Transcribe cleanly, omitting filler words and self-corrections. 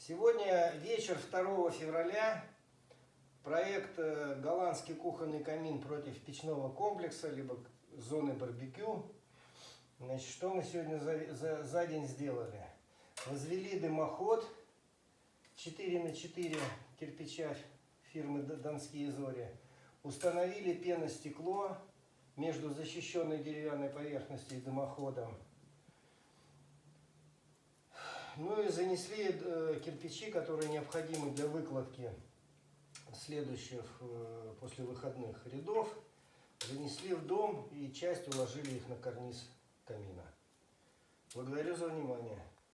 Сегодня вечер 2 февраля. Проект «Голландский кухонный камин против печного комплекса», либо зоны барбекю. Значит, что мы сегодня за день сделали? Возвели дымоход 4×4 кирпича фирмы «Донские зори». Установили пеностекло между защищенной деревянной поверхностью и дымоходом. Ну и занесли кирпичи, которые необходимы для выкладки следующих после выходных рядов. Занесли в дом и часть уложили их на карниз камина. Благодарю за внимание.